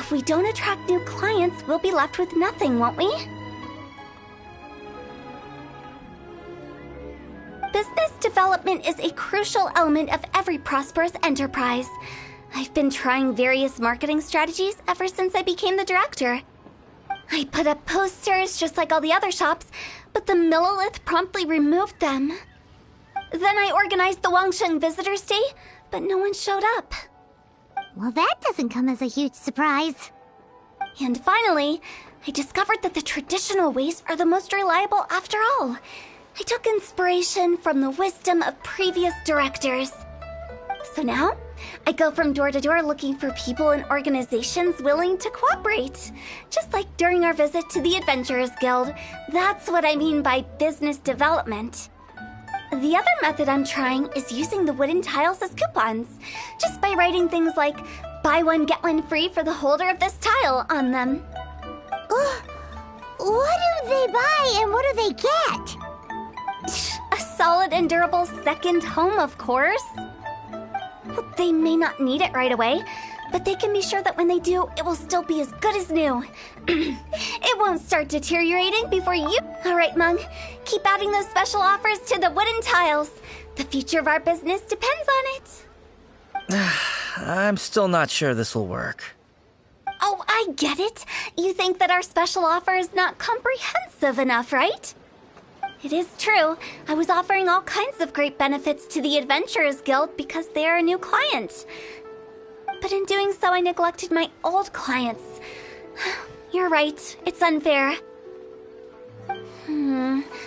If we don't attract new clients, we'll be left with nothing, won't we? Business development is a crucial element of every prosperous enterprise. I've been trying various marketing strategies ever since I became the director. I put up posters just like all the other shops, but the Millilith promptly removed them. Then I organized the Wangsheng Visitors Day, but no one showed up. Well, that doesn't come as a huge surprise. And finally, I discovered that the traditional ways are the most reliable after all. I took inspiration from the wisdom of previous directors. So now, I go from door to door looking for people and organizations willing to cooperate. Just like during our visit to the Adventurers Guild. That's what I mean by business development. The other method I'm trying is using the wooden tiles as coupons. Just by writing things like, buy one, get one free for the holder of this tile on them. What do they buy and what do they get? A solid and durable second home, of course. Well, they may not need it right away, but they can be sure that when they do, it will still be as good as new. It won't start deteriorating before you... Alright, Mung, keep adding those special offers to the wooden tiles. The future of our business depends on it. I'm still not sure this will work. Oh, I get it. You think that our special offer is not comprehensive enough, right? It is true. I was offering all kinds of great benefits to the Adventurers Guild because they are a new client. But in doing so, I neglected my old clients. You're right. It's unfair.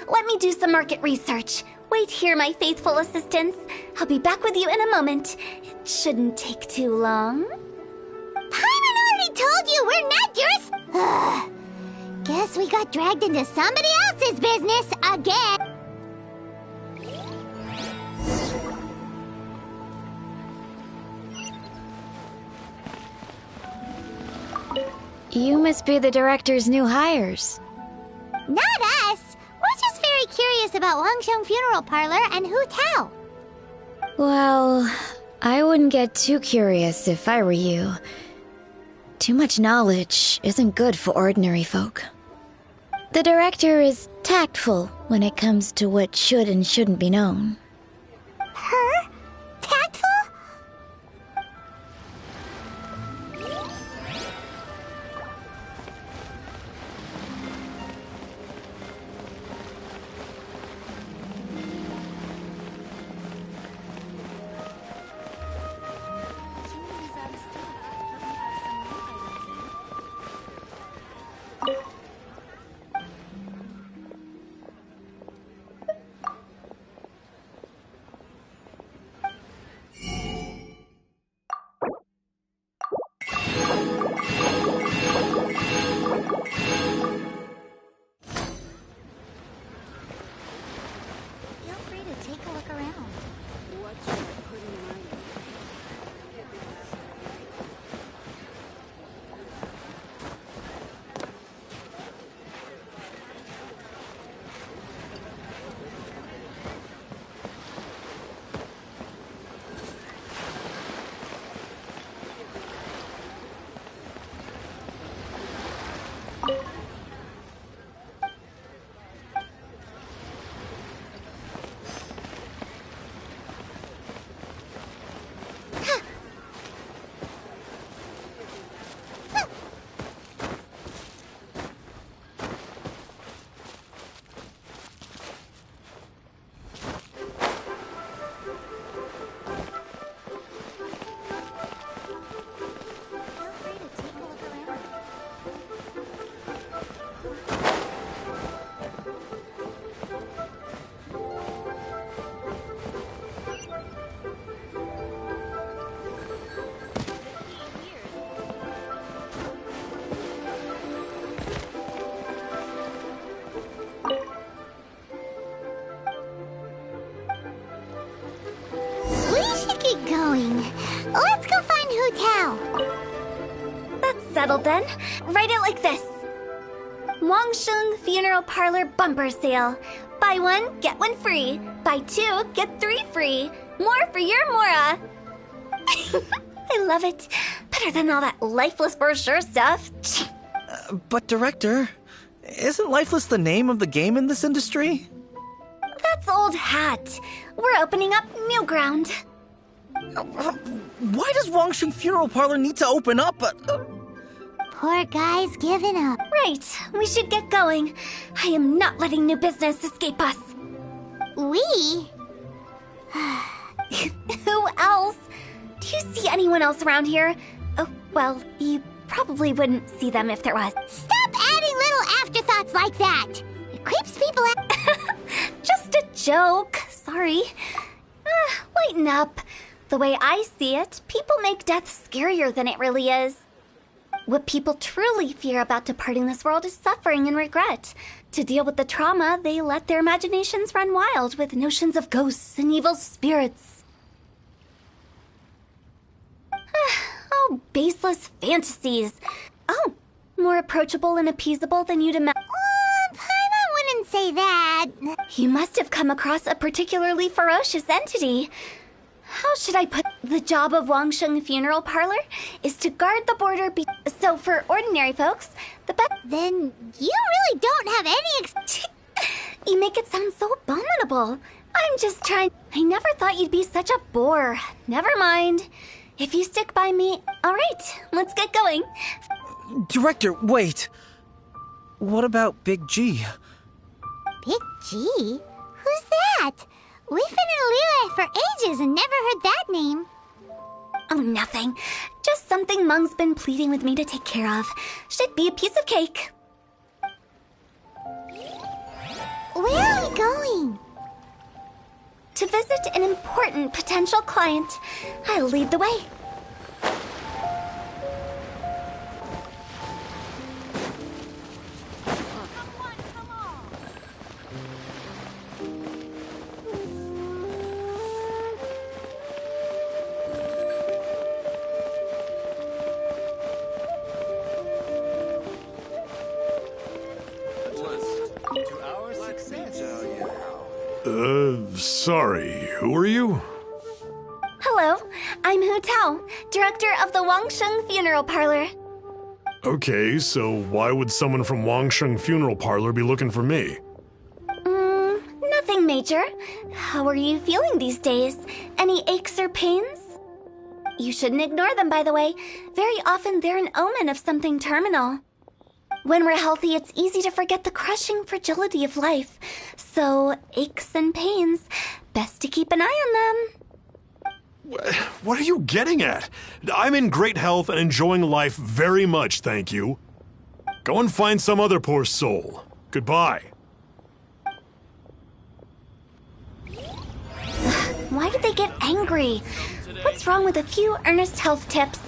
Let me do some market research. Wait here, my faithful assistants. I'll be back with you in a moment. It shouldn't take too long. Paimon already told you we're not yours. Guess we got dragged into somebody else's business again. You must be the director's new hires. Not us. We're just very curious about Wangsheng Funeral Parlor and Hu Tao. Well, I wouldn't get too curious if I were you. Too much knowledge isn't good for ordinary folk. The director is tactful when it comes to what should and shouldn't be known. Her? Tactful? Let's go find Hu Tao. That's settled then. Write it like this. Wangsheng Funeral Parlor Bumper Sale. Buy one, get one free. Buy two, get three free. More for your Mora. I love it. Better than all that lifeless brochure stuff. But Director, isn't Lifeless the name of the game in this industry? That's old hat. We're opening up new ground. Why does Wangsheng Funeral Parlor need to open up? Poor guy's given up. Right, we should get going. I am not letting new business escape us. We? Who else? Do you see anyone else around here? Oh, well, you probably wouldn't see them if there was. Stop adding little afterthoughts like that. It creeps people out. Just a joke. Sorry. Lighten up. The way I see it, people make death scarier than it really is. What people truly fear about departing this world is suffering and regret. To deal with the trauma, they let their imaginations run wild with notions of ghosts and evil spirits. Oh, baseless fantasies. Oh, more approachable and appeasable than you'd imagine. Paimon wouldn't say that. You must have come across a particularly ferocious entity. How should I put the job of Wangsheng Funeral Parlor is to guard the border so for ordinary folks, the best. Then you really don't have any You make it sound so abominable. I'm just trying. I never thought you'd be such a bore. Never mind. If you stick by me, all right, let's get going. Director, wait. What about Big G? Big G? Who's that? We've been in Liyue for ages and never heard that name. Oh, nothing. Just something Mung's been pleading with me to take care of. Should be a piece of cake. Where are we going? To visit an important potential client. I'll lead the way. Sorry, who are you? Hello, I'm Hu Tao, director of the Wangsheng Funeral Parlor. Okay, so why would someone from Wangsheng Funeral Parlor be looking for me? Nothing major. How are you feeling these days? Any aches or pains? You shouldn't ignore them, by the way. Very often they're an omen of something terminal. When we're healthy, it's easy to forget the crushing fragility of life. So, aches and pains, best to keep an eye on them. What are you getting at? I'm in great health and enjoying life very much, thank you. Go and find some other poor soul. Goodbye. Why did they get angry? What's wrong with a few earnest health tips?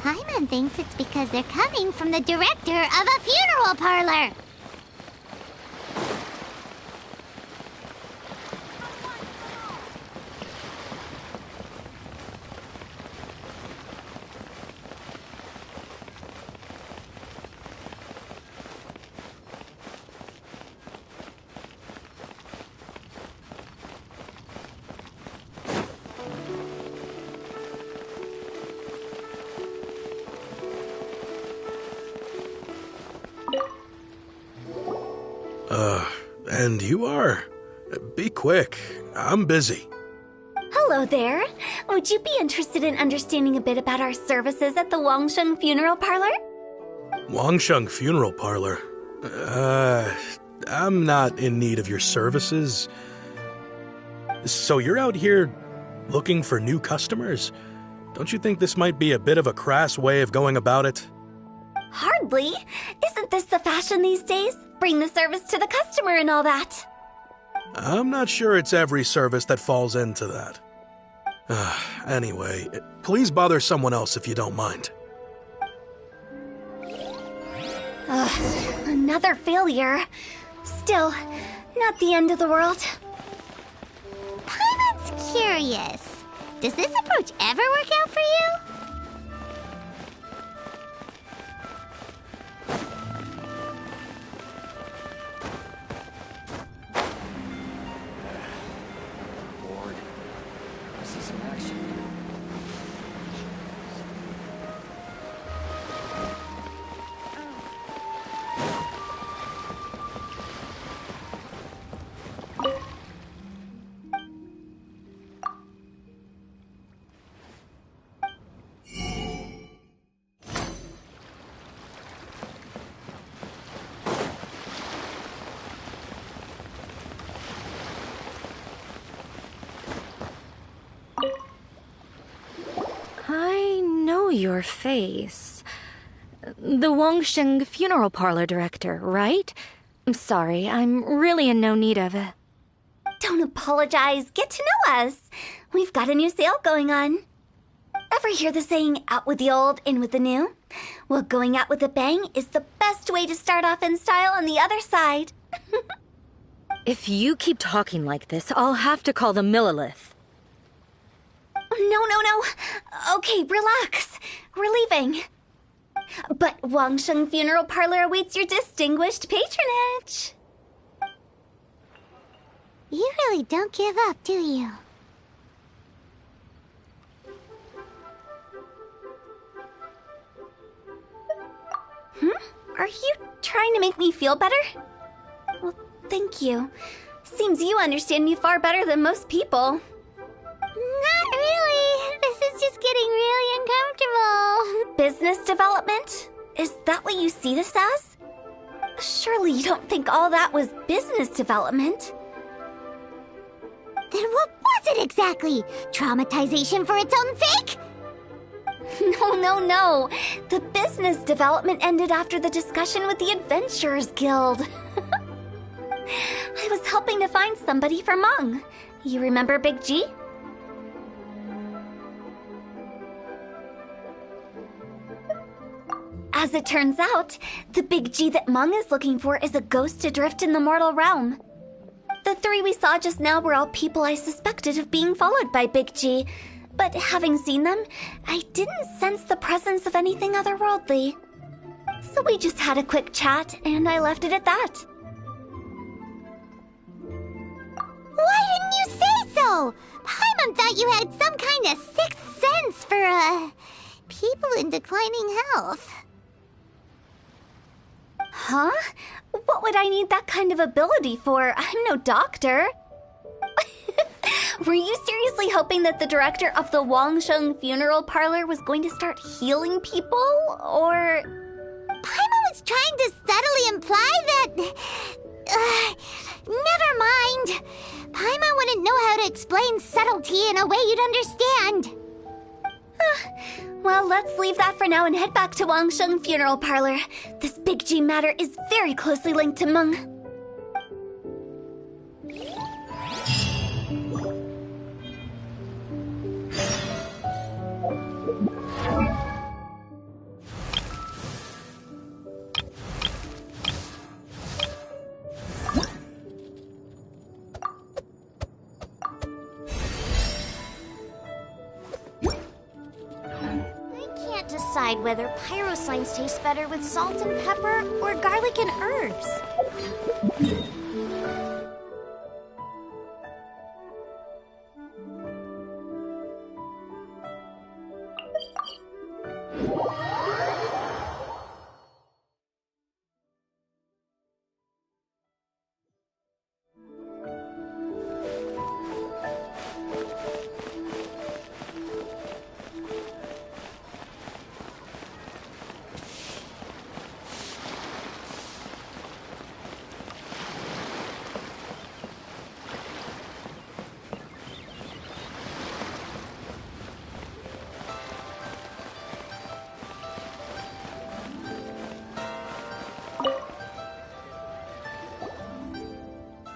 Paimon thinks it's because they're coming from the director of a funeral parlor. And you are? Be quick. I'm busy. Hello there. Would you be interested in understanding a bit about our services at the Wangsheng Funeral Parlor? Wangsheng Funeral Parlor? I'm not in need of your services. So you're out here looking for new customers? Don't you think this might be a bit of a crass way of going about it? Hardly. Isn't this the fashion these days? Bring the service to the customer and all that. I'm not sure it's every service that falls into that. Anyway, please bother someone else if you don't mind. Another failure. Still, not the end of the world. Paimon's curious. Does this approach ever work out for you? your face. The Genshing funeral parlor director, right? I'm sorry, I'm really in no need of it. Don't apologize. Get to know us. We've got a new sale going on. Ever hear the saying, out with the old, in with the new? Well, going out with a bang is the best way to start off in style on the other side. If you keep talking like this, I'll have to call the Millilith. No. Okay, relax. We're leaving. But Genshing Funeral Parlor awaits your distinguished patronage. You really don't give up, do you? Are you trying to make me feel better? Well, thank you. Seems you understand me far better than most people. Not really. This is just getting really uncomfortable. Business development? Is that what you see this as? Surely you don't think all that was business development. Then what was it exactly? Traumatization for its own sake? No. The business development ended after the discussion with the Adventurers Guild. I was helping to find somebody for Mung. You remember Big G? As it turns out, the Big G that Mung is looking for is a ghost adrift in the mortal realm. The three we saw just now were all people I suspected of being followed by Big G, but having seen them, I didn't sense the presence of anything otherworldly. So we just had a quick chat, and I left it at that. Why didn't you say so? Paimon thought you had some kind of sixth sense for, people in declining health. Huh? What would I need that kind of ability for? I'm no doctor. Were you seriously hoping that the director of the Genshing Funeral Parlor was going to start healing people, or...? Paimon was trying to subtly imply that... never mind. Paimon wouldn't know how to explain subtlety in a way you'd understand. Well, let's leave that for now and head back to Genshing Funeral Parlor. This Big G matter is very closely linked to Mung. Decide whether pyrosigns taste better with salt and pepper or garlic and herbs.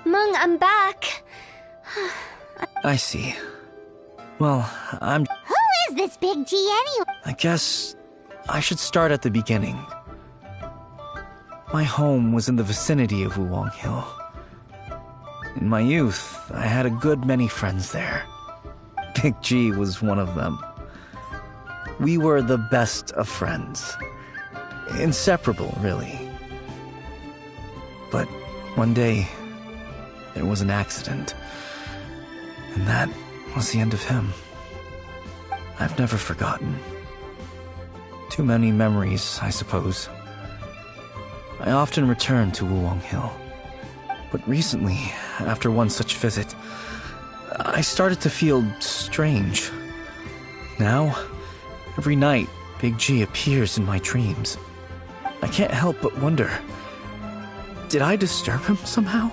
Mung, I'm back. I see. Well, Who is this Big G anyway? I guess I should start at the beginning. My home was in the vicinity of Wuwang Hill. In my youth, I had a good many friends there. Big G was one of them. We were the best of friends. Inseparable, really. But one day, there was an accident. And that was the end of him. I've never forgotten. Too many memories, I suppose. I often return to Wuwang Hill. But recently, after one such visit, I started to feel strange. Now, every night, Big G appears in my dreams. I can't help but wonder, did I disturb him somehow?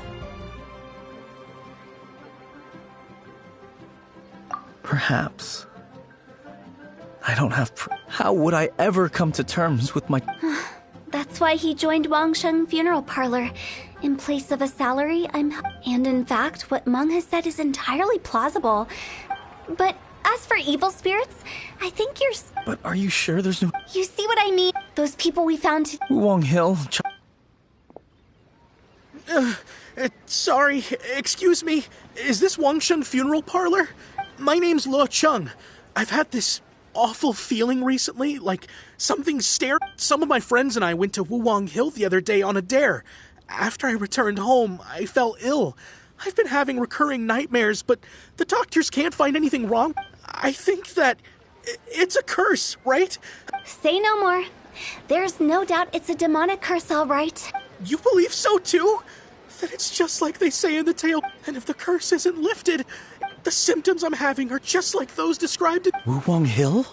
Perhaps. I don't have how would I ever come to terms with my... That's why he joined Wangsheng Funeral Parlor. In place of a salary, And in fact, what Meng has said is entirely plausible. But as for evil spirits, I think you're... But are you sure there's no... You see what I mean? Those people we found... Wong Hill... Sorry, excuse me. Is this Wangsheng Funeral Parlor? My name's Luo Chung. I've had this awful feeling recently, like something stared. Some of my friends and I went to Wuwang Hill the other day on a dare. After I returned home, I fell ill. I've been having recurring nightmares, but the doctors can't find anything wrong. I think that it's a curse, right? Say no more. There's no doubt it's a demonic curse, all right. You believe so too? Then it's just like they say in the tale. And if the curse isn't lifted, the symptoms I'm having are just like those described in... Wuwang Hill?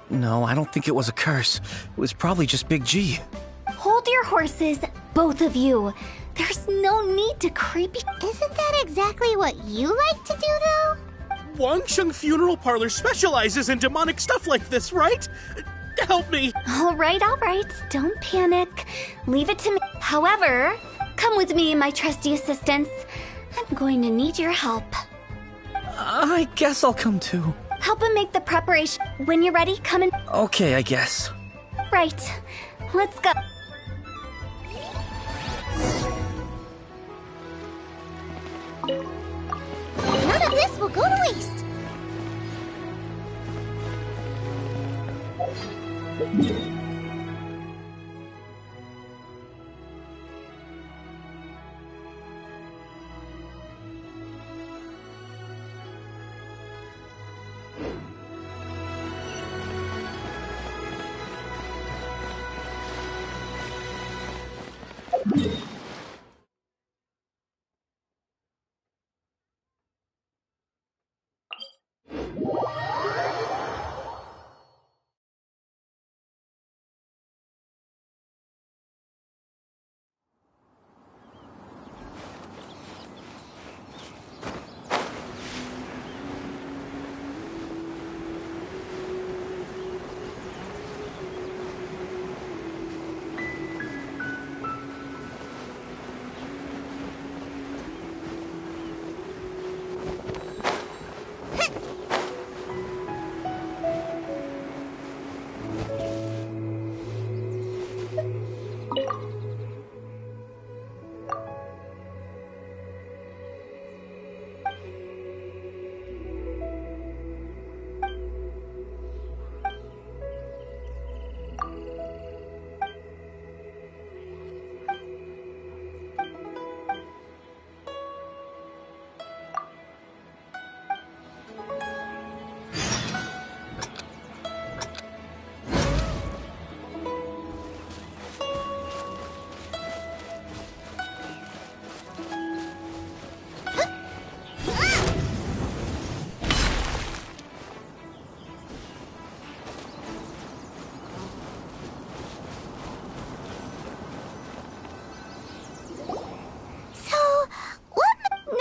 No, I don't think it was a curse. It was probably just Big G. Hold your horses, both of you. There's no need to creepy... Isn't that exactly what you like to do, though? Wangsheng Funeral Parlor specializes in demonic stuff like this, right? Help me! All right. Don't panic. Leave it to me. However, come with me, my trusty assistants. I'm going to need your help. I guess I'll come too. Help him make the preparation. When you're ready, come in. Okay, I guess. Right. Let's go. None of this will go to waste.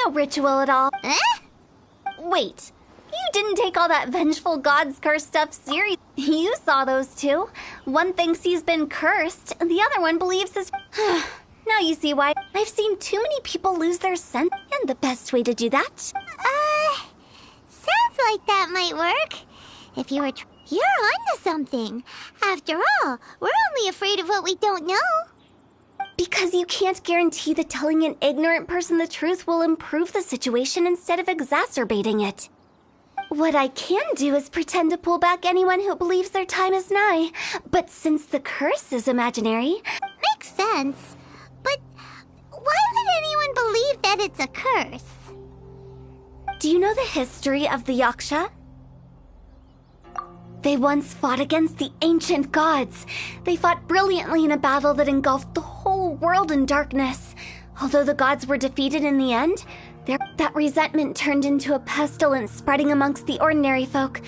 No ritual at all. Eh? Wait, you didn't take all that vengeful god's curse stuff serious. You saw those two. One thinks he's been cursed, and the other one believes his... Now you see why. I've seen too many people lose their sense, and the best way to do that... Sounds like that might work. If you were you're onto something. After all, we're only afraid of what we don't know. Because you can't guarantee that telling an ignorant person the truth will improve the situation instead of exacerbating it. What I can do is pretend to pull back anyone who believes their time is nigh. But since the curse is imaginary... Makes sense. But why would anyone believe that it's a curse? Do you know the history of the Yaksha? They once fought against the ancient gods. They fought brilliantly in a battle that engulfed the whole world in darkness. Although the gods were defeated in the end, that resentment turned into a pestilence spreading amongst the ordinary folk.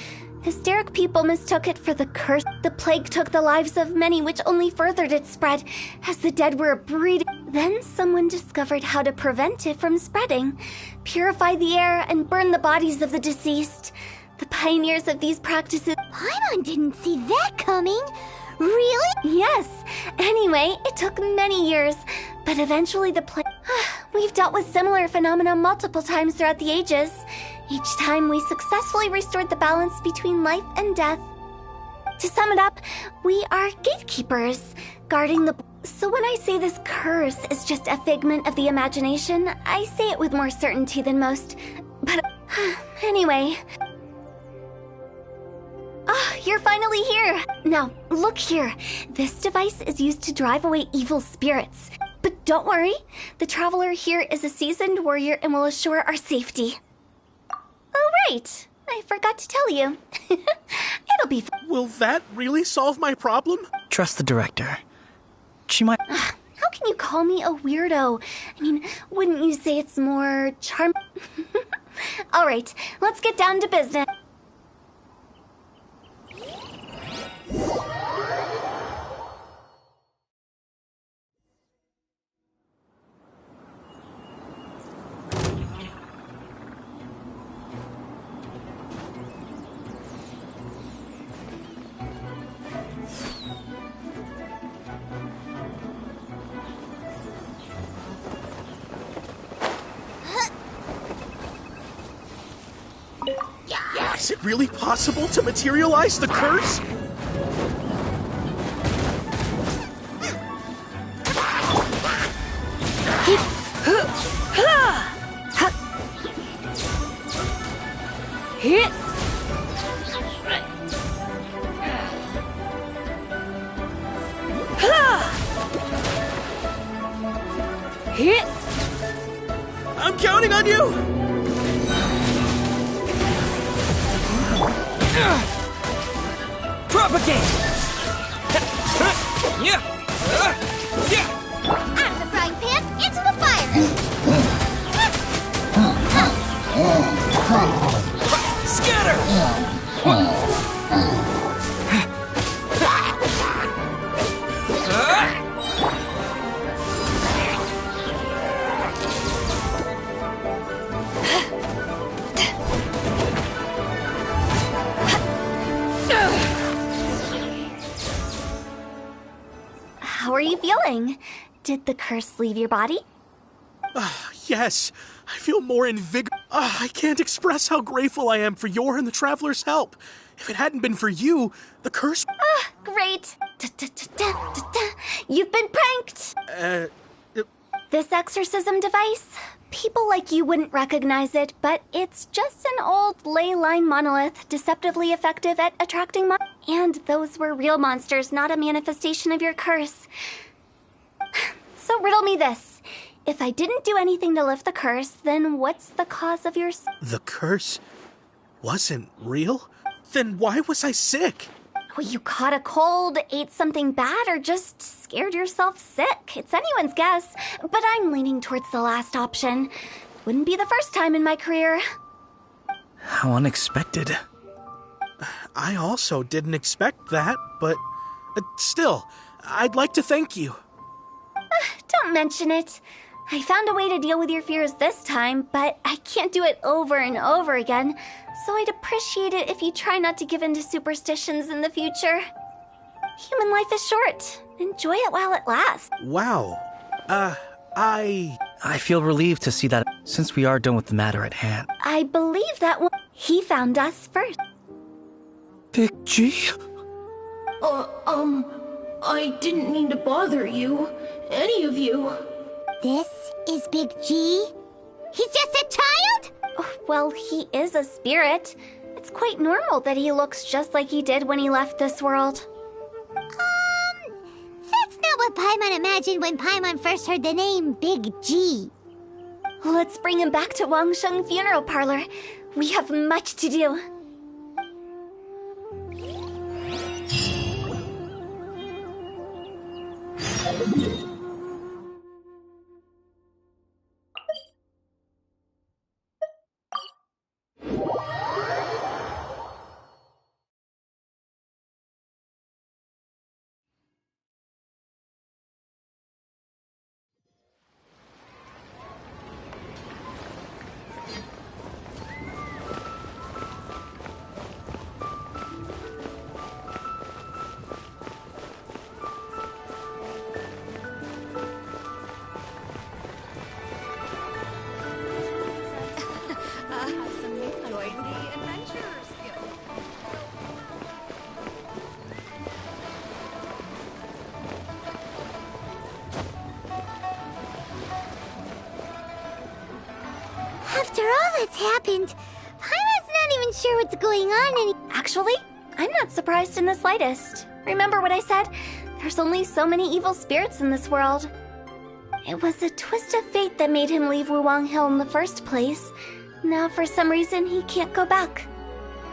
Hysteric people mistook it for the curse. The plague took the lives of many, which only furthered its spread, as the dead were breeding. Then someone discovered how to prevent it from spreading, purify the air, and burn the bodies of the deceased. The pioneers of these practices. Paimon didn't see that coming. Really? Yes. Anyway, it took many years, but eventually We've dealt with similar phenomena multiple times throughout the ages. Each time we successfully restored the balance between life and death. To sum it up, we are gatekeepers, guarding the... So when I say this curse is just a figment of the imagination, I say it with more certainty than most. But anyway... you're finally here! Now, look here. This device is used to drive away evil spirits. But don't worry, the traveler here is a seasoned warrior and will assure our safety. Oh, right. I forgot to tell you. It'll be fun. Will that really solve my problem? Trust the director. She might... How can you call me a weirdo? I mean, wouldn't you say it's more charm... All right, let's get down to business. Is it really possible to materialize the curse? I'm counting on you! Propagate! Out of the frying pan, into the fire! Scatter! How are you feeling? Did the curse leave your body? Yes, I feel more invigorated. I can't express how grateful I am for your and the Traveler's help. If it hadn't been for you, the curse... Great. You've been pranked. This exorcism device, people like you wouldn't recognize it, but it's just an old ley line monolith, deceptively effective at attracting and those were real monsters, not a manifestation of your curse. So riddle me this. If I didn't do anything to lift the curse, then what's the cause of your... The curse wasn't real? Then why was I sick? Well, you caught a cold, ate something bad, or just scared yourself sick. It's anyone's guess, but I'm leaning towards the last option. Wouldn't be the first time in my career. How unexpected. I also didn't expect that, but still, I'd like to thank you. Don't mention it. I found a way to deal with your fears this time, but I can't do it over and over again, so I'd appreciate it if you try not to give in to superstitions in the future. Human life is short. Enjoy it while it lasts. Wow. I feel relieved to see that since we are done with the matter at hand. I believe that he found us first. Big G? I didn't mean to bother you. Any of you. This is Big G? He's just a child? Well, he is a spirit. It's quite normal that he looks just like he did when he left this world. That's not what Paimon imagined when Paimon first heard the name Big G. Let's bring him back to Wangsheng Funeral Parlor. We have much to do. what's happened. Paimon's not even sure what's going on Actually, I'm not surprised in the slightest. Remember what I said? There's only so many evil spirits in this world. It was a twist of fate that made him leave Wuwang Hill in the first place. Now, for some reason, he can't go back.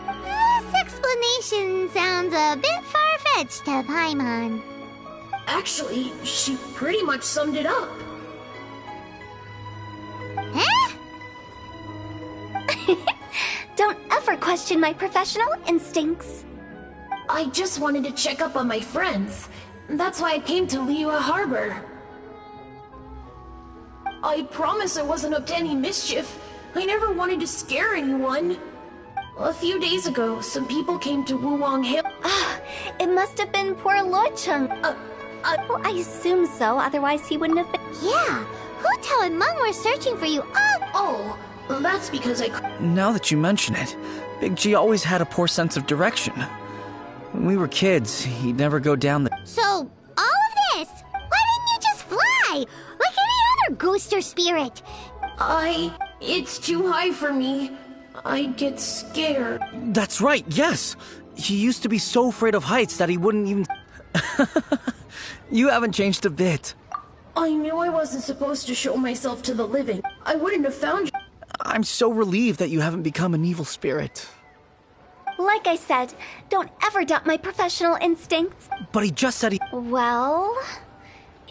This explanation sounds a bit far-fetched to Paimon. Actually, she pretty much summed it up. Huh? Don't ever question my professional instincts. I just wanted to check up on my friends. That's why I came to Liyue Harbor. I promise I wasn't up to any mischief. I never wanted to scare anyone. A few days ago, some people came to Wuwang Hill. It must have been poor Luocheng. Well, I assume so, otherwise he wouldn't have been. Yeah, who told Meng we're searching for you? Oh, that's because Now that you mention it, Big G always had a poor sense of direction. When we were kids, he'd never go down the... So, all of this? Why didn't you just fly? Like any other ghost or spirit? It's too high for me. I get scared. That's right, yes! He used to be so afraid of heights that he wouldn't even... You haven't changed a bit. I knew I wasn't supposed to show myself to the living. I wouldn't have found you. I'm so relieved that you haven't become an evil spirit. Like I said, don't ever doubt my professional instincts. But he just said he... Well,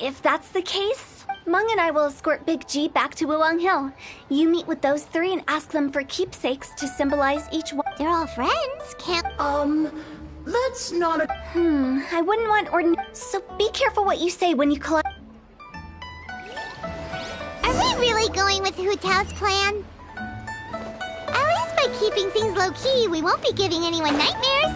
if that's the case, Meng and I will escort Big G back to Wuwang Hill. You meet with those three and ask them for keepsakes to symbolize each one. They're all friends, can't... That's not a... I wouldn't want ordinary... So be careful what you say when you collide. Are we really going with Hu Tao's plan? At least by keeping things low-key, we won't be giving anyone nightmares.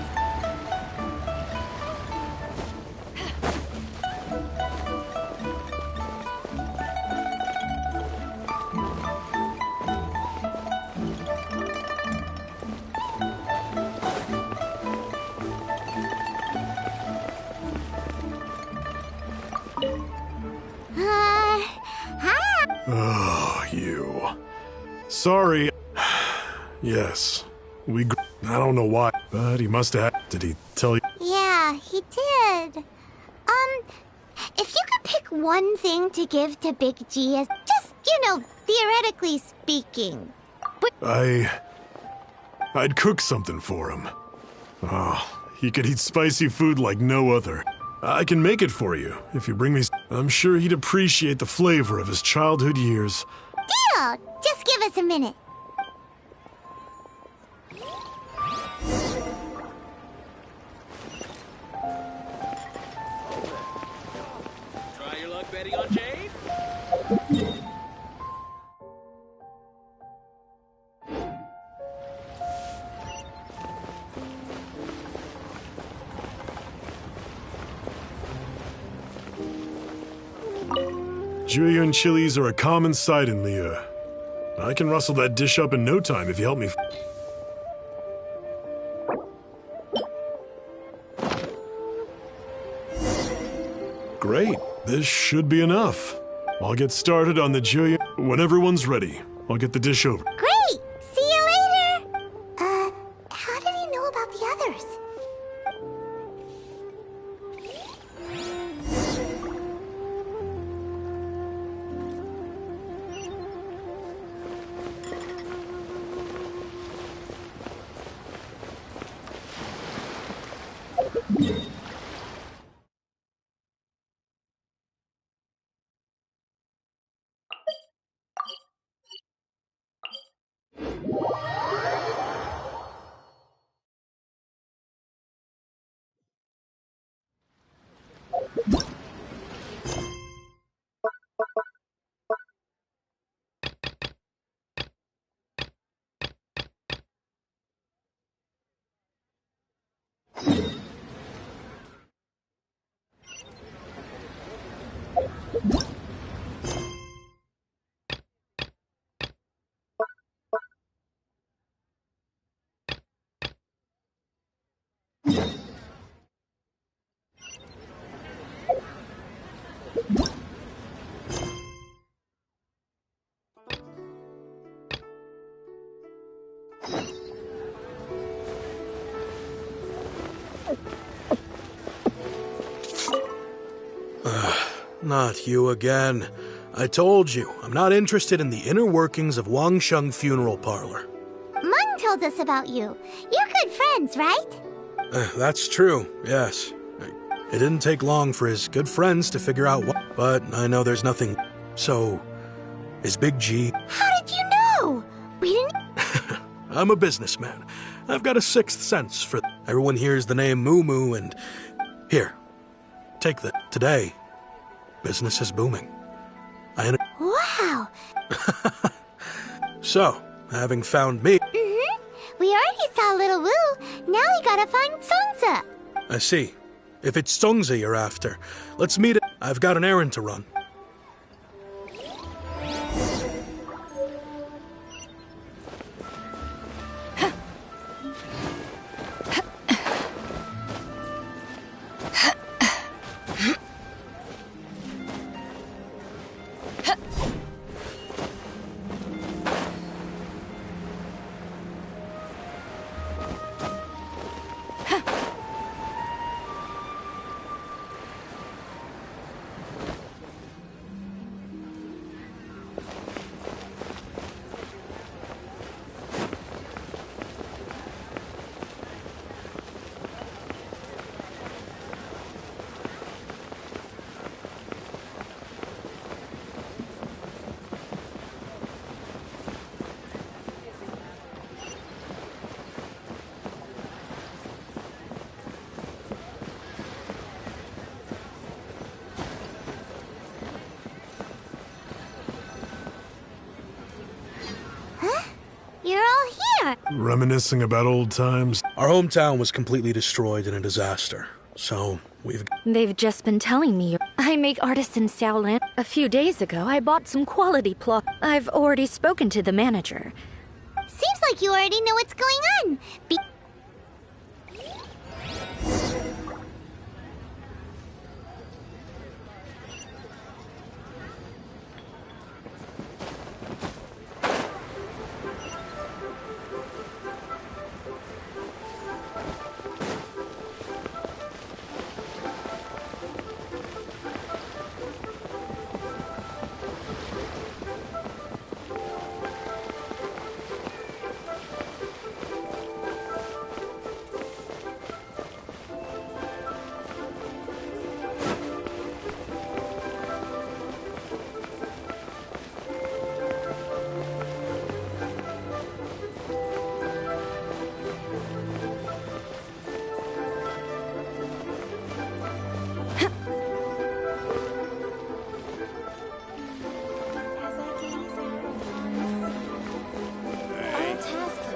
Hi. Oh, you. Sorry. Yes. I don't know why, but he must have... Did he tell you? Yeah, he did. If you could pick one thing to give to Big G as just, theoretically speaking. I'd cook something for him. Oh, he could eat spicy food like no other. I can make it for you, if you bring me... I'm sure he'd appreciate the flavor of his childhood years. Deal! Just give us a minute. Try your luck betting on Jade? Jueyun chilies are a common sight in Liyue. I can rustle that dish up in no time if you help me. Great, this should be enough. I'll get started on the Jueyun when everyone's ready. I'll get the dish over. Great! See you later! How did he know about the others? Not you again. I told you, I'm not interested in the inner workings of Wangsheng Funeral Parlor. Mung told us about you. You're good friends, right? That's true, yes. It didn't take long for his good friends to figure out what, but I know there's nothing. So, is Big G... How did you know? We didn't... I'm a businessman. I've got a sixth sense for... Everyone hears the name Moo Moo and... Here, take that. Today, business is booming. Wow! So, having found me... We already saw Little Wu. Now we gotta find Songza. I see. If it's Songza you're after, let's meet it. I've got an errand to run. You're all here. Reminiscing about old times. Our hometown was completely destroyed in a disaster, so we've... They've just been telling me. I make artists in Xiaolin. A few days ago, I bought some quality plot. I've already spoken to the manager. Seems like you already know what's going on.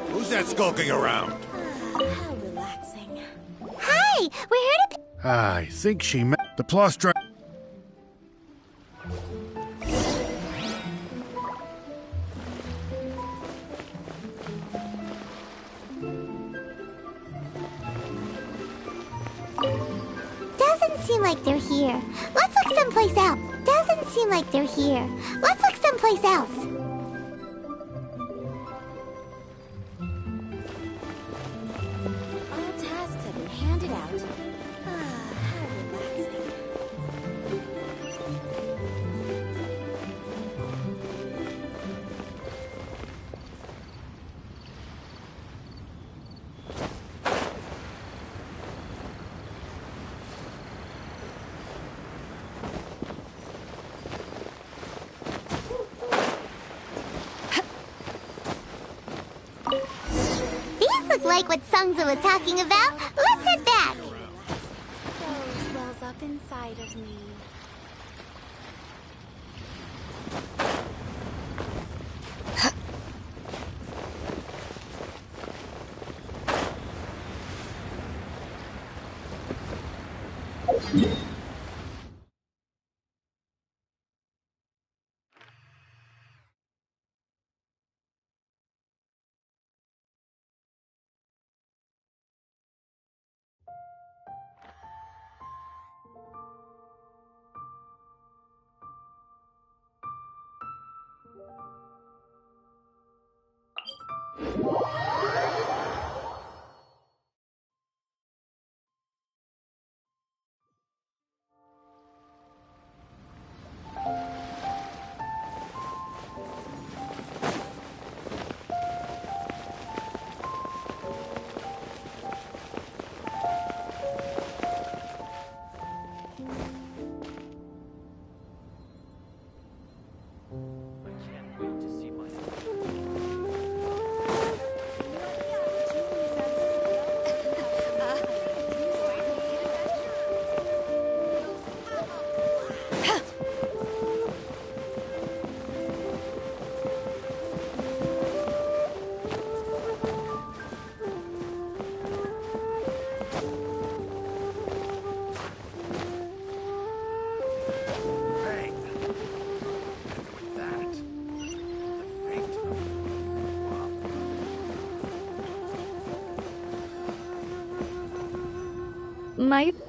Who's that skulking around? How relaxing. Hi, we're here to... I think she met the plus drive. Doesn't seem like they're here. Let's look someplace else. Doesn't seem like they're here. Let's look someplace else. All tasks have been handed out. How relaxing. These look like what Sungza was talking about. Let's head back. Rose wells up inside of me.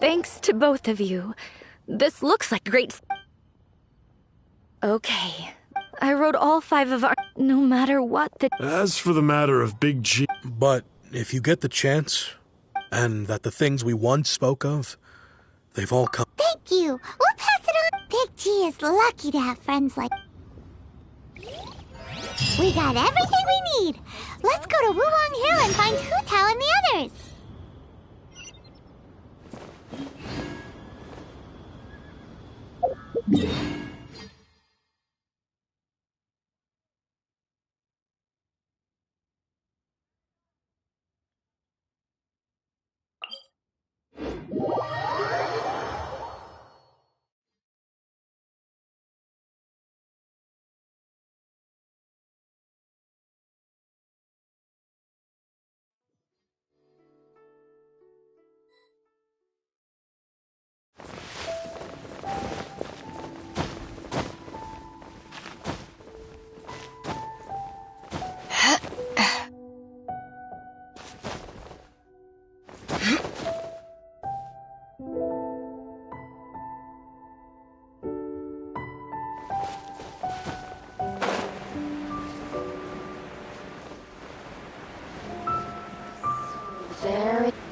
Thanks to both of you. This looks like great... Okay. I wrote all 5 of our... No matter what the... As for the matter of Big G... But if you get the chance, and that the things we once spoke of, they've all come... Thank you. We'll pass it on. Big G is lucky to have friends like... We got everything we need. Let's go to Wulong Hill and find Hu Tao and the others.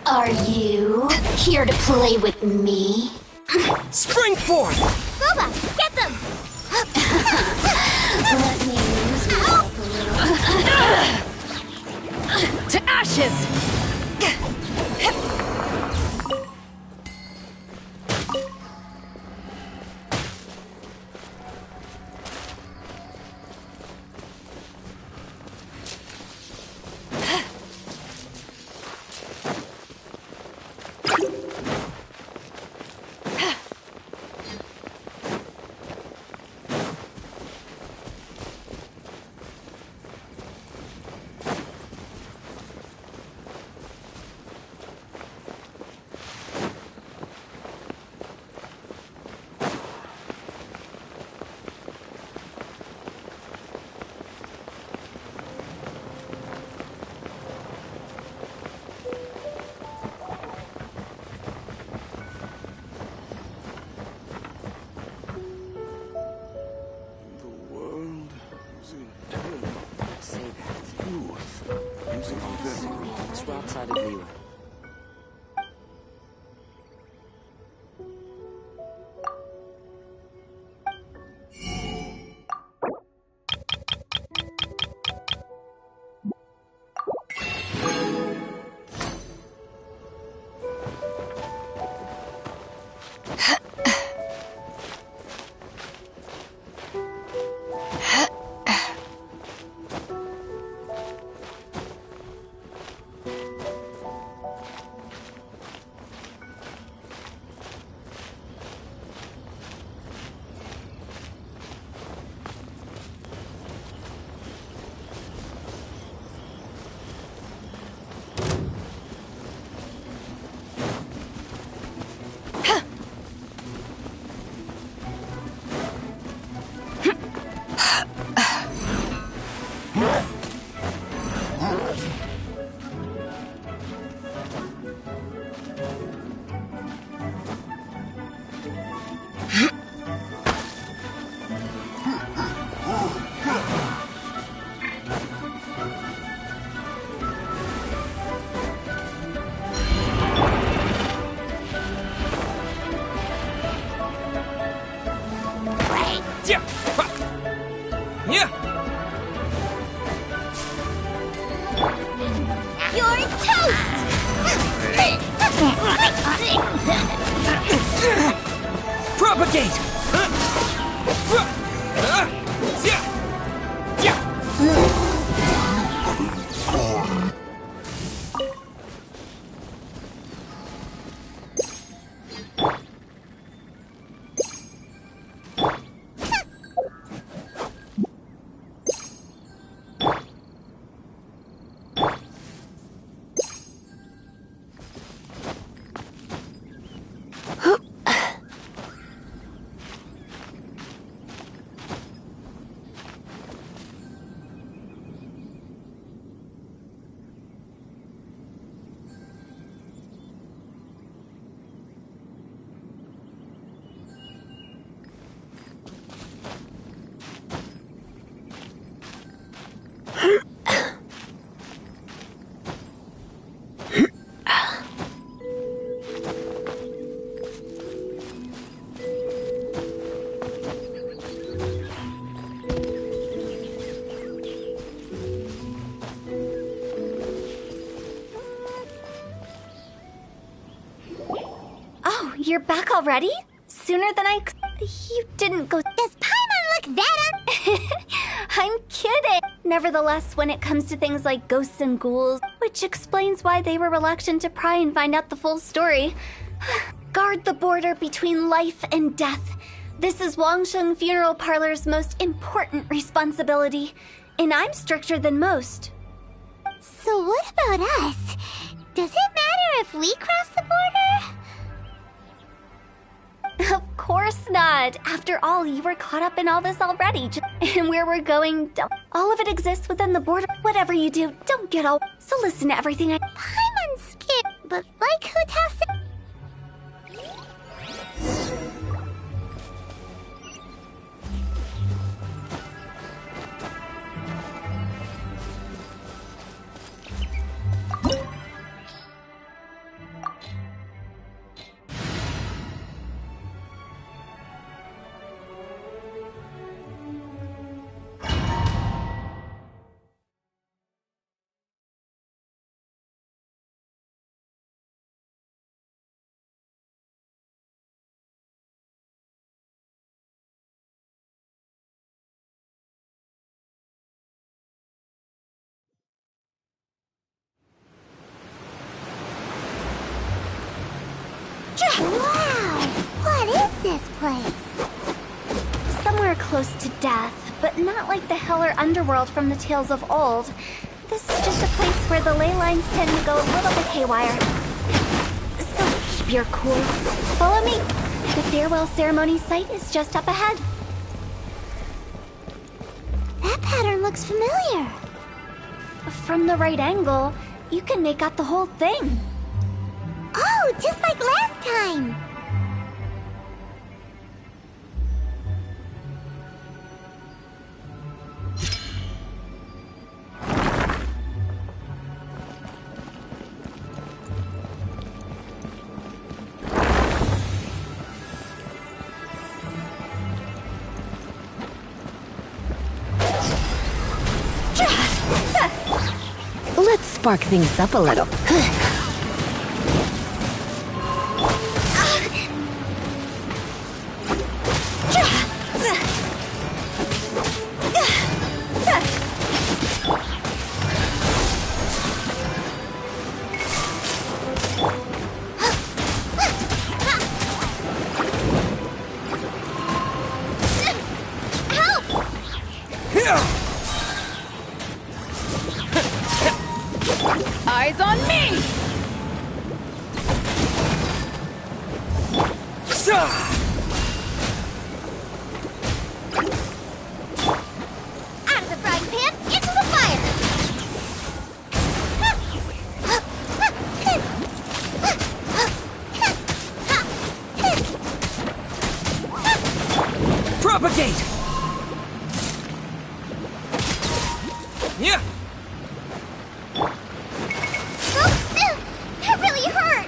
Are you here to play with me? Spring forth! Boba, get them! Let me lose myself a little. To ashes! Outside of Leela. Propagate! You're back already? Sooner than You didn't go. Does Paimon look that I'm kidding! Nevertheless, when it comes to things like ghosts and ghouls, which explains why they were reluctant to pry and find out the full story. Guard the border between life and death. This is Wangsheng Funeral Parlor's most important responsibility, and I'm stricter than most. So what about us? Does it matter if we cross the border? Of course not. After all, you were caught up in all this already. And where we're going, all of it exists within the border. Whatever you do, don't get all... So listen to everything Paimon's scared, but like Hutase... Wow! What is this place? Somewhere close to death, but not like the hell or underworld from the tales of old. This is just a place where the ley lines tend to go a little bit haywire. So keep your cool. Follow me. The farewell ceremony site is just up ahead. That pattern looks familiar. From the right angle, you can make out the whole thing. Oh, just like last time! Let's spark things up a little. Eyes on me! Out of the frying pan, into the fire! Propagate! Yeah! That really hurt!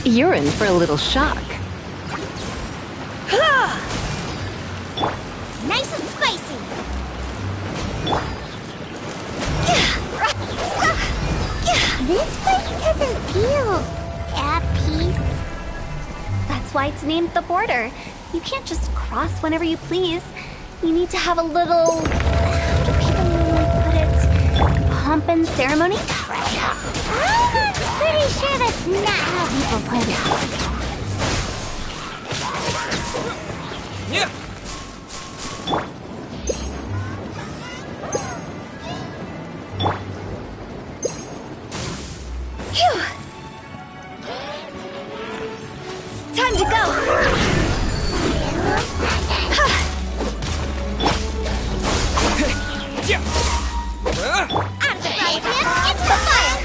You're in for a little shock. Nice and spicy! This place doesn't feel at peace. That's why it's named the border. You can't just cross whenever you please. You need to have a little... how do people put it? Pomp and ceremony? I'm pretty sure that's not how people put it. Yeah! Phew! Time to go! Out of the frying pan, into the fire!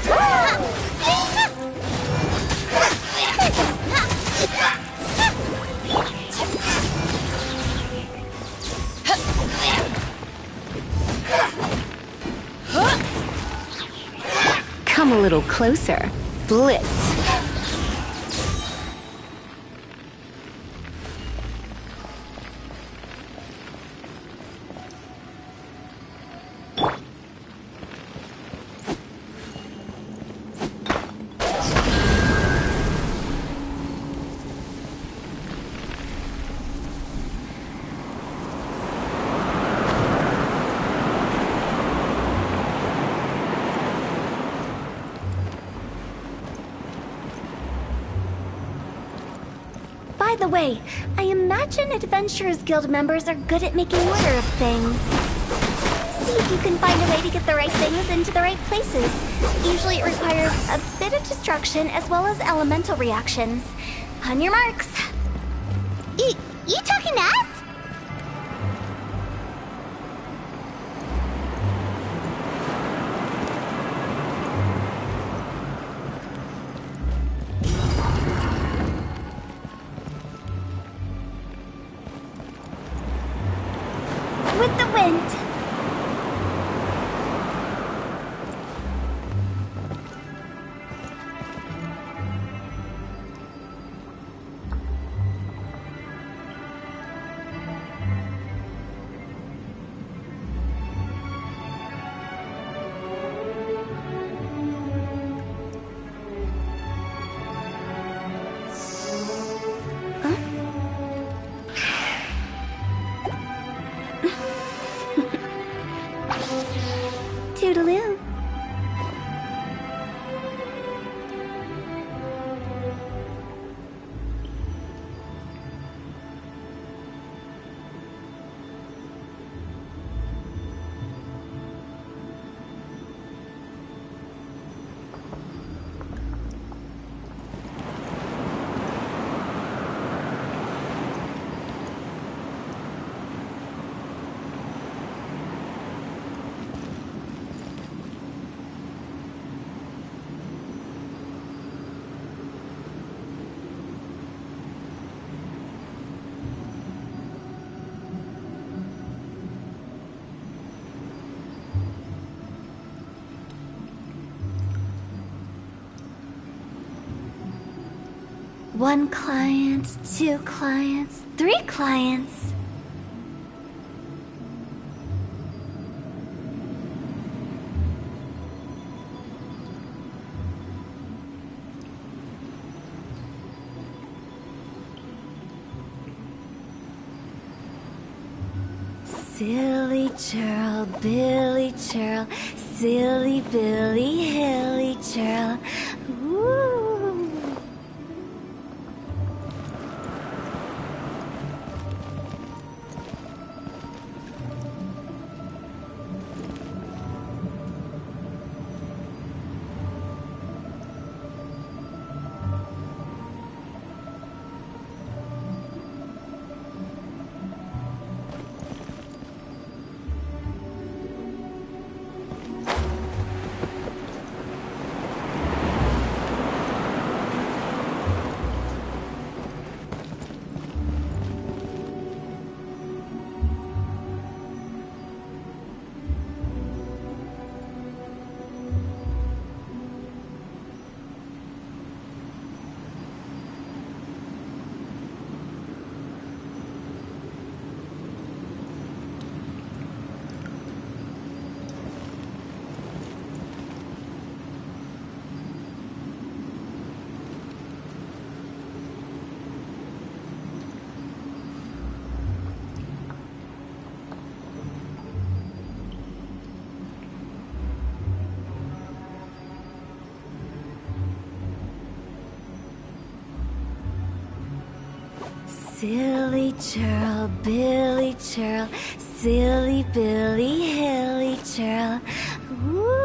Come a little closer. Blitz. By the way, I imagine Adventurers Guild members are good at making order of things. See if you can find a way to get the right things into the right places. Usually it requires a bit of destruction as well as elemental reactions. On your marks. You talking to us? With the wind. Toodaloo. One client, 2 clients, 3 clients. Silly churl, Billy churl, silly Billy, hilly churl. Ooh. Silly churl, Billy churl, silly Billy, hilly churl. Ooh.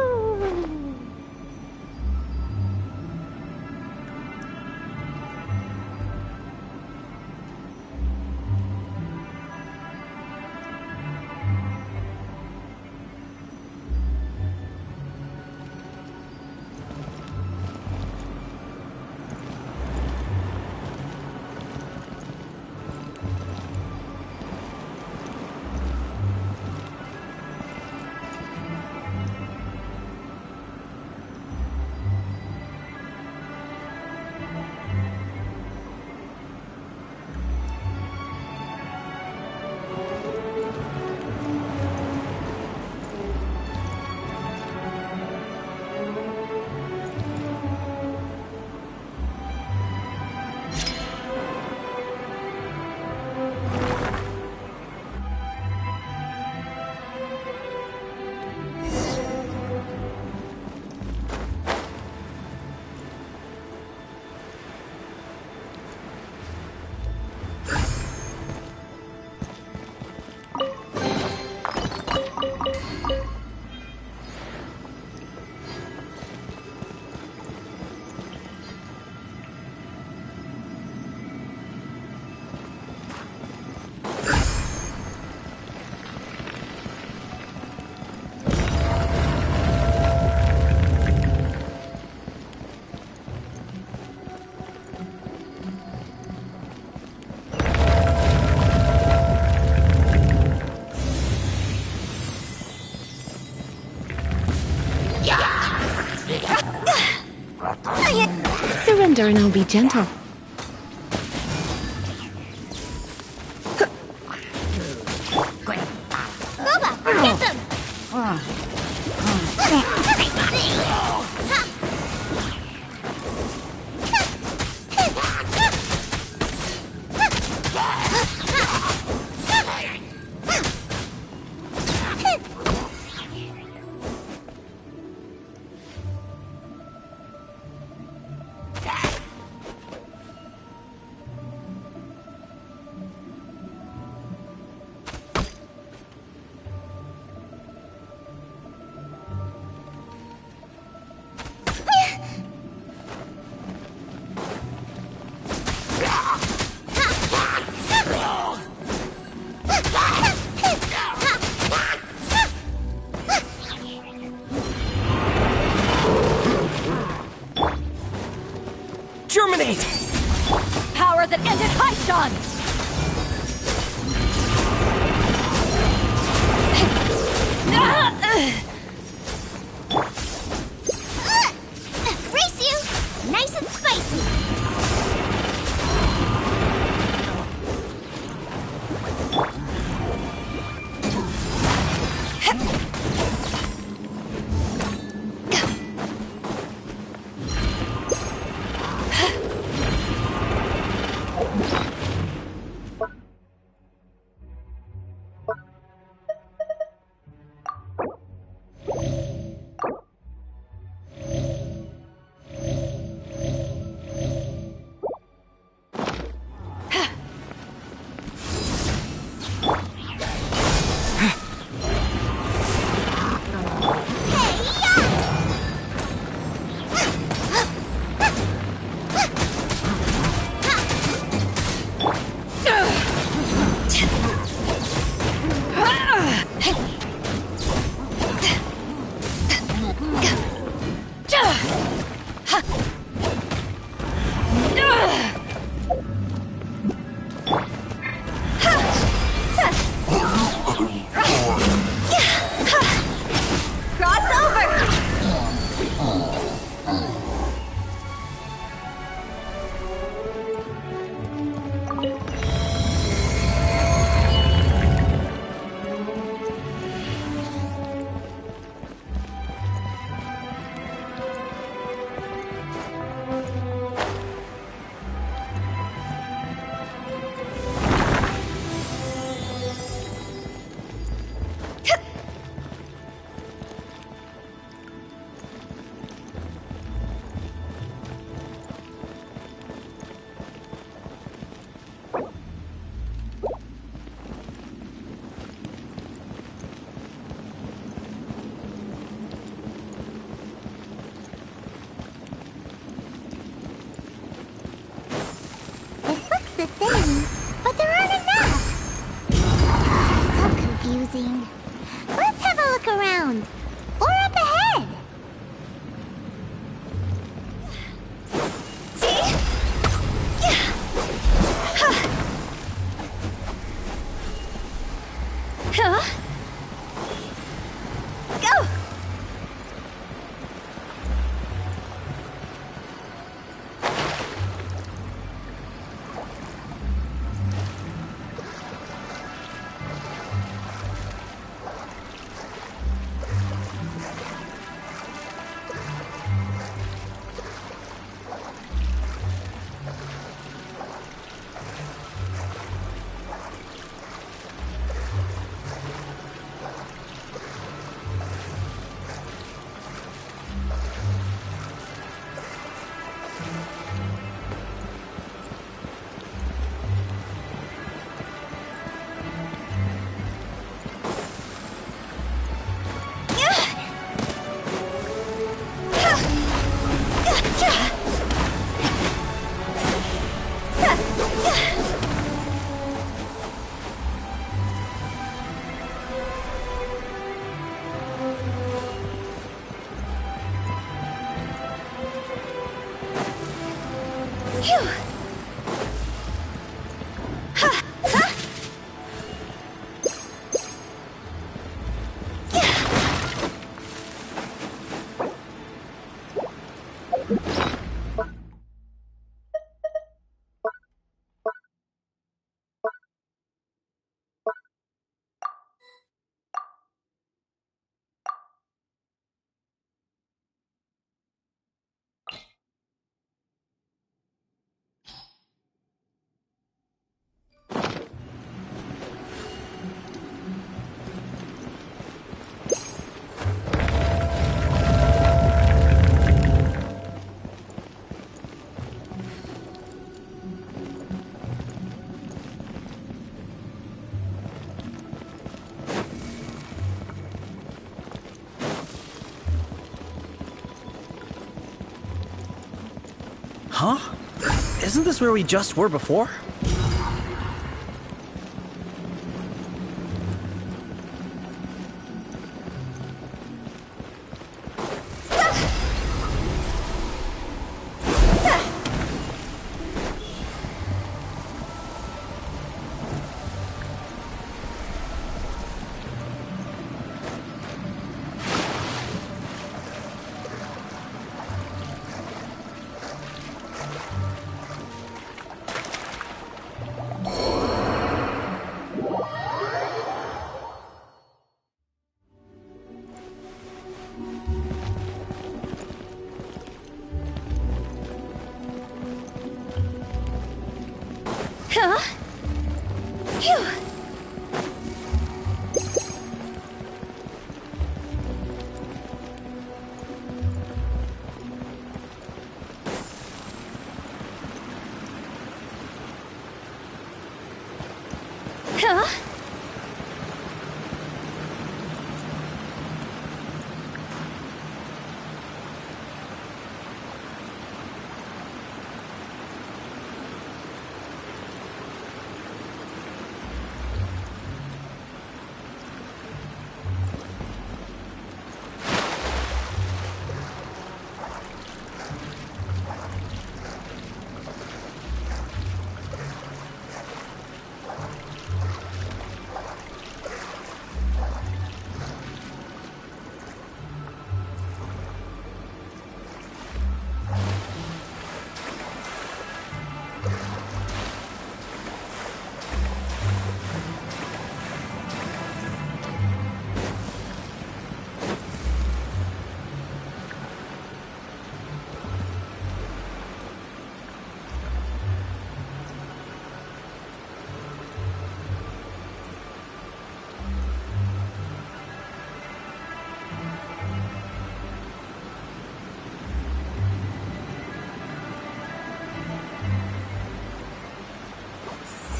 Surrender and I'll be gentle. Booba, get them! Germinate! Power that ended Heiston! Race you! Nice and spicy! The same, but there aren't enough. So confusing. Let's have a look around. Or up ahead. Huh? Go! Huh? Isn't this where we just were before? Huh? Phew. Huh?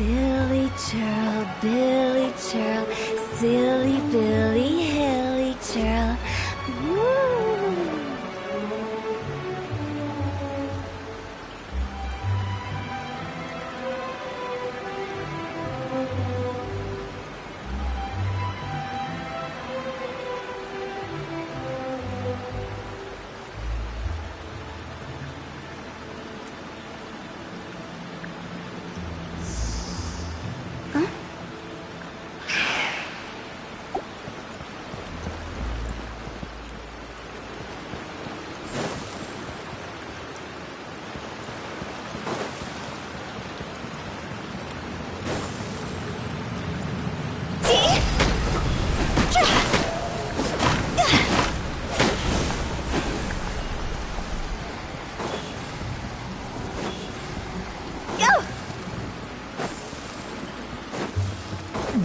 Silly churl, Billy churl, silly Billy, hilly churl. Woo!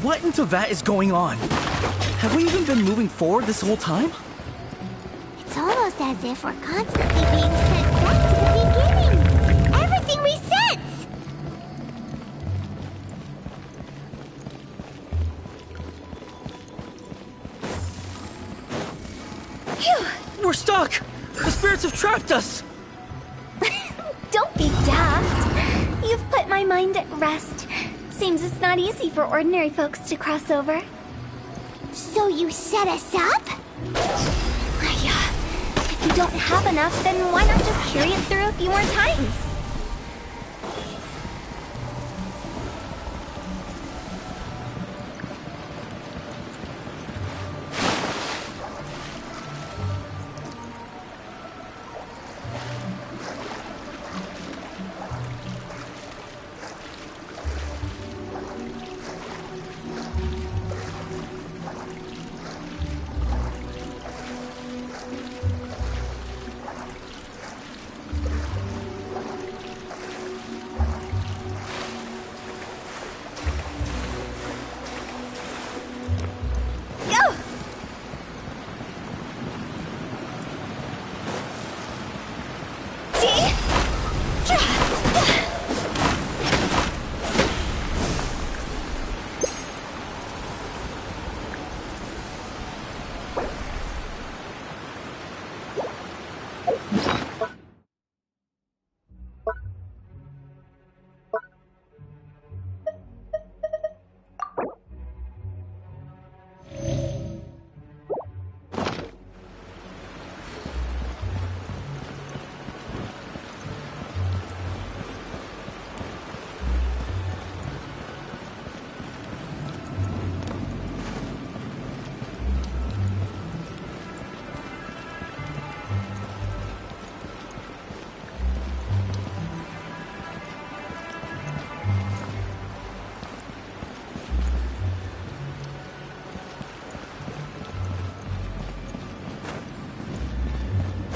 What into that is going on? Have we even been moving forward this whole time? It's almost as if we're constantly being sent back to the beginning. Everything resets! We're stuck! The spirits have trapped us! Don't be daft. You've put my mind at rest. Seems it's not easy for ordinary folks to cross over. So you set us up? If you don't have enough, then why not just carry it through a few more times?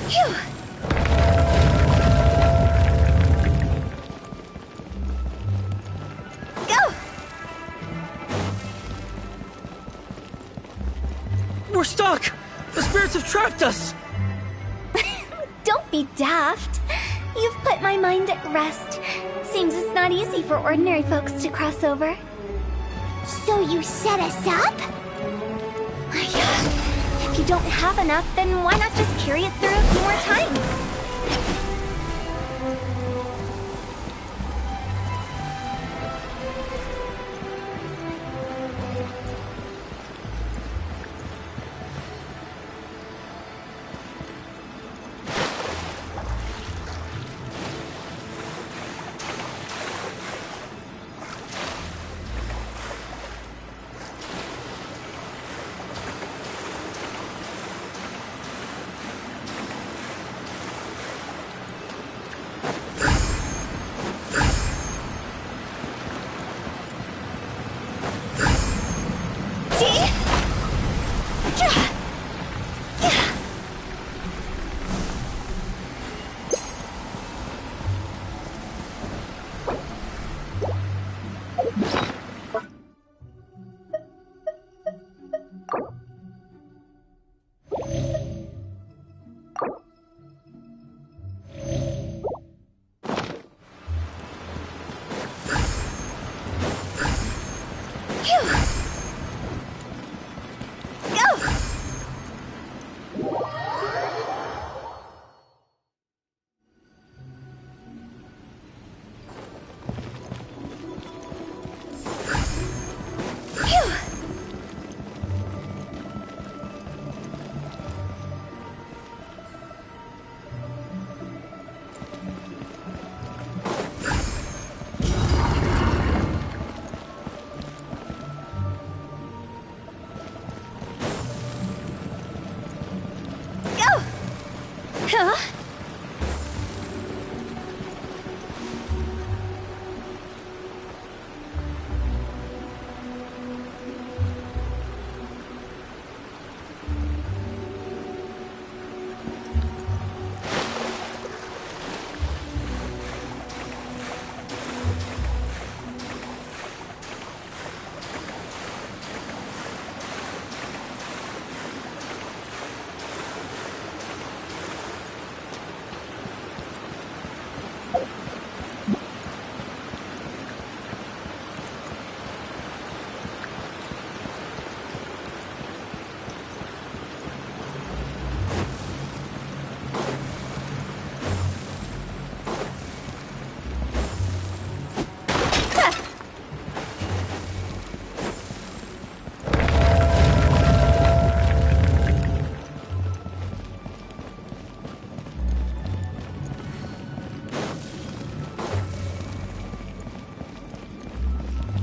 Phew! Go! We're stuck! The spirits have trapped us! Don't be daft. You've put my mind at rest. Seems it's not easy for ordinary folks to cross over. So you set us up? If you don't have enough, then why not just carry it through a few more times?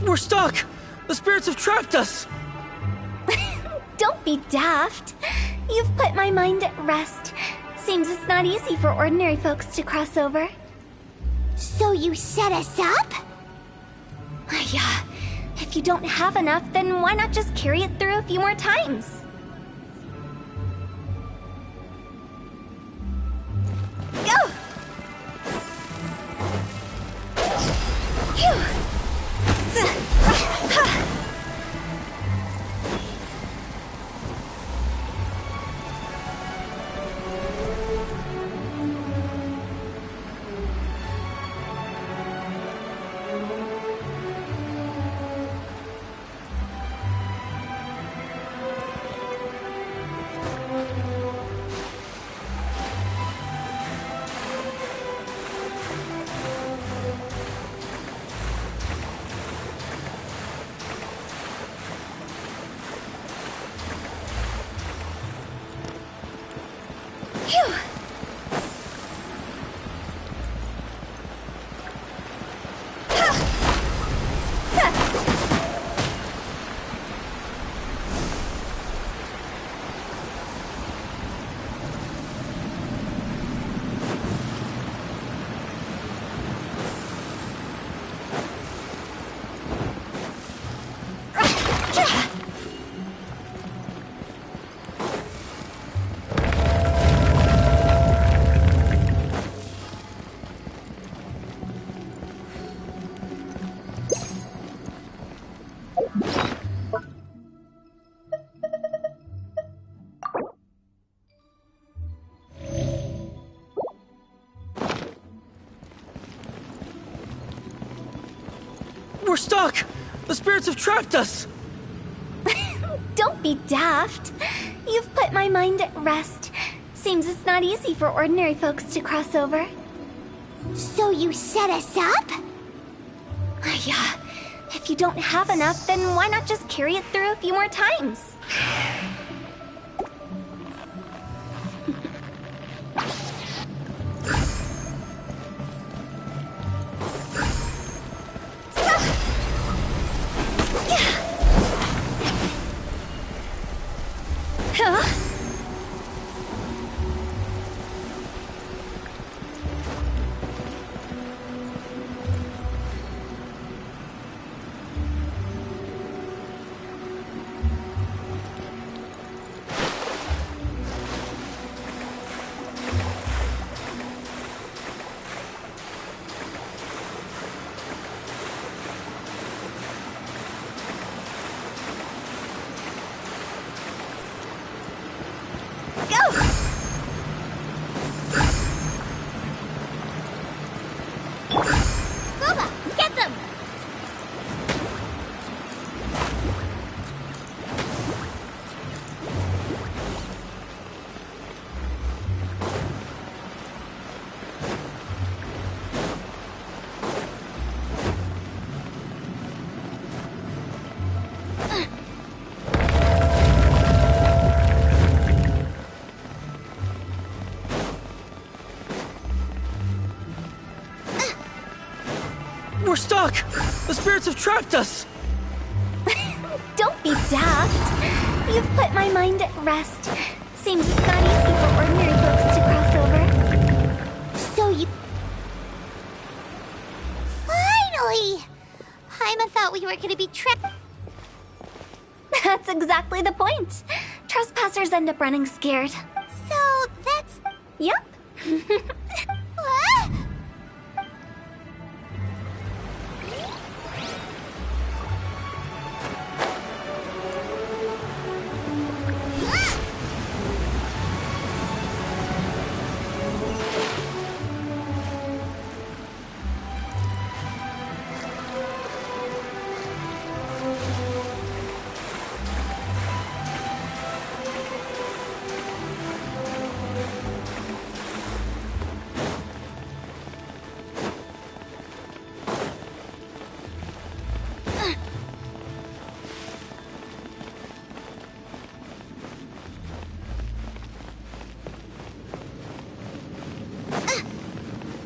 We're stuck! The spirits have trapped us! Don't be daft. You've put my mind at rest. Seems it's not easy for ordinary folks to cross over. So you set us up? If you don't have enough, then why not just carry it through a few more times? Go! Phew! We're stuck! The spirits have trapped us! Don't be daft. You've put my mind at rest. Seems it's not easy for ordinary folks to cross over. So you set us up? Yeah. If you don't have enough, then why not just carry it through a few more times? We're stuck! The spirits have trapped us! Don't be daft. You've put my mind at rest. Seems it's not easy for ordinary folks to cross over. So you... Finally! Paimon thought we were gonna be trapped. That's exactly the point. Trespassers end up running scared. So that's... Yep. What?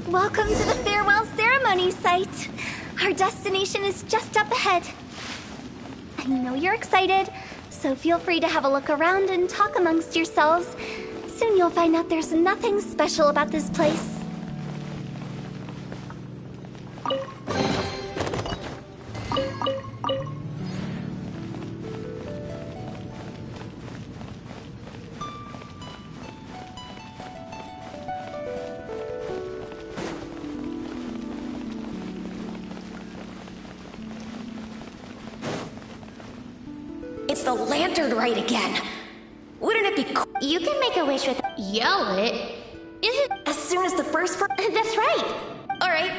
Welcome to the farewell ceremony site. Our destination is just up ahead. I know you're excited, so feel free to have a look around and talk amongst yourselves. Soon you'll find out there's nothing special about this place. It's the lantern rite again. Wouldn't it be cool? You can make a wish with... Yell it? Is it... As soon as the first That's right. Alright.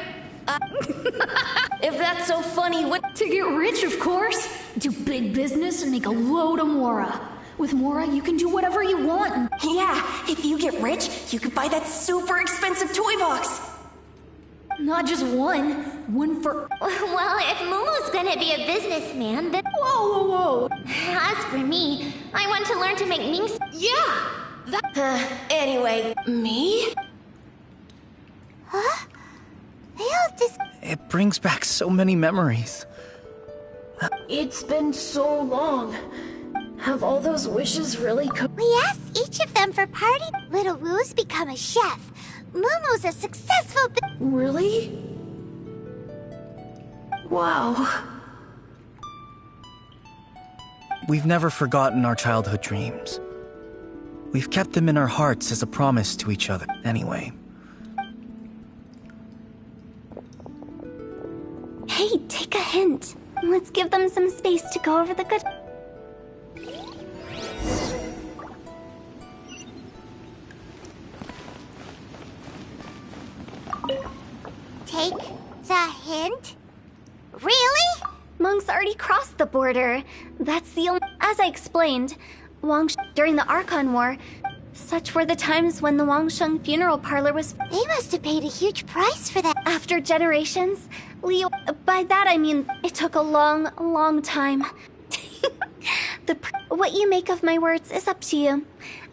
If that's so funny, what... To get rich, of course. Do big business and make a load of Mora. With Mora, you can do whatever you want. Yeah, if you get rich, you could buy that super expensive toy box. Not just one. One for... Well, if Momo's gonna be a businessman, then... Whoa, whoa, whoa. As for me, I want to learn to make minks. Yeah! Anyway, me? Huh? They all just... It brings back so many memories. It's been so long. Have all those wishes really come? We asked each of them for party. Little Wu's become a chef. Momo's a successful... Really? Wow. We've never forgotten our childhood dreams. We've kept them in our hearts as a promise to each other, anyway. Hey, take a hint. Let's give them some space to go over the good... Take the hint? Really? border. That's the only... As I explained, during the Archon War, such were the times when the Wangsheng funeral parlor was... They must have paid a huge price for that. After generations, Leo... By that I mean, it took a long, long time. What you make of my words is up to you.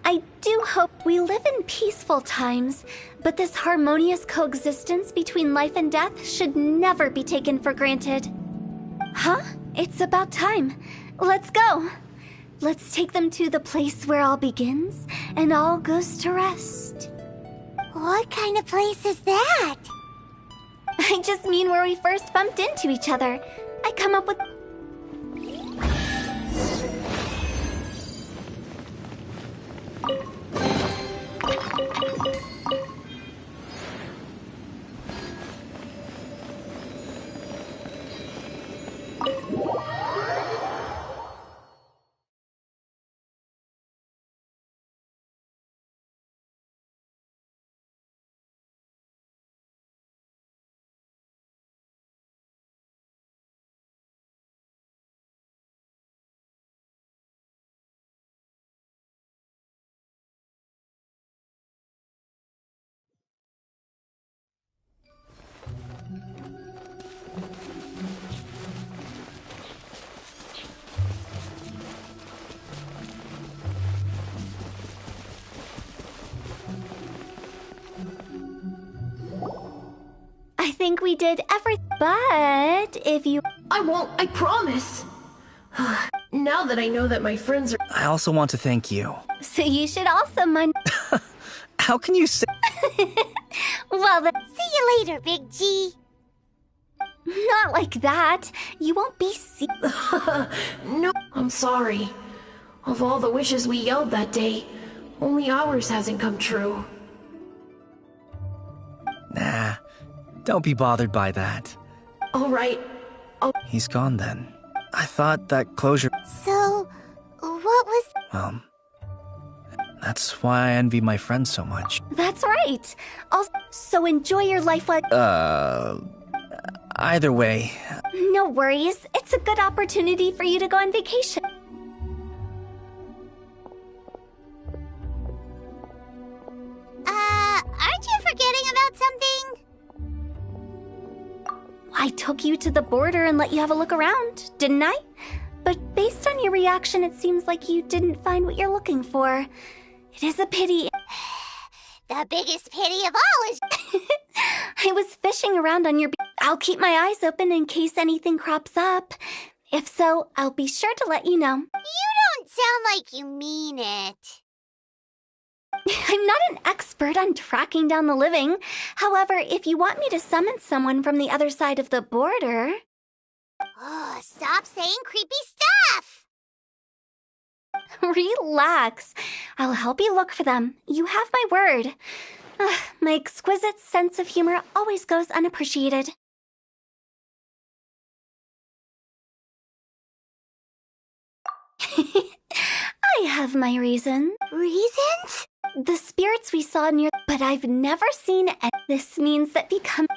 I do hope we live in peaceful times, but this harmonious coexistence between life and death should never be taken for granted. Huh? It's about time. Let's go. Let's take them to the place where all begins and all goes to rest. What kind of place is that? I just mean where we first bumped into each other. I come up with... I think we did everything, but if you... I won't, I promise. Now that I know that my friends are... I also want to thank you. So you should also mind... How can you say... Well, then... See you later, Big G. Not like that. You won't be No, I'm sorry. Of all the wishes we yelled that day, only ours hasn't come true. Nah, don't be bothered by that. All right. He's gone then. I thought that closure... So, what was... Well, that's why I envy my friends so much. That's right. Also, so enjoy your life like... Either way... No worries. It's a good opportunity for you to go on vacation. Aren't you forgetting about something? I took you to the border and let you have a look around, didn't I? But based on your reaction, it seems like you didn't find what you're looking for. It is a pity. The biggest pity of all is... I was fishing around on your... I'll keep my eyes open in case anything crops up. If so, I'll be sure to let you know. You don't sound like you mean it. I'm not an expert on tracking down the living. However, if you want me to summon someone from the other side of the border... Oh, stop saying creepy stuff! Relax. I'll help you look for them. You have my word. My exquisite sense of humor always goes unappreciated. I have my reasons. Reasons? The spirits we saw near... But I've never seen any. This means that become...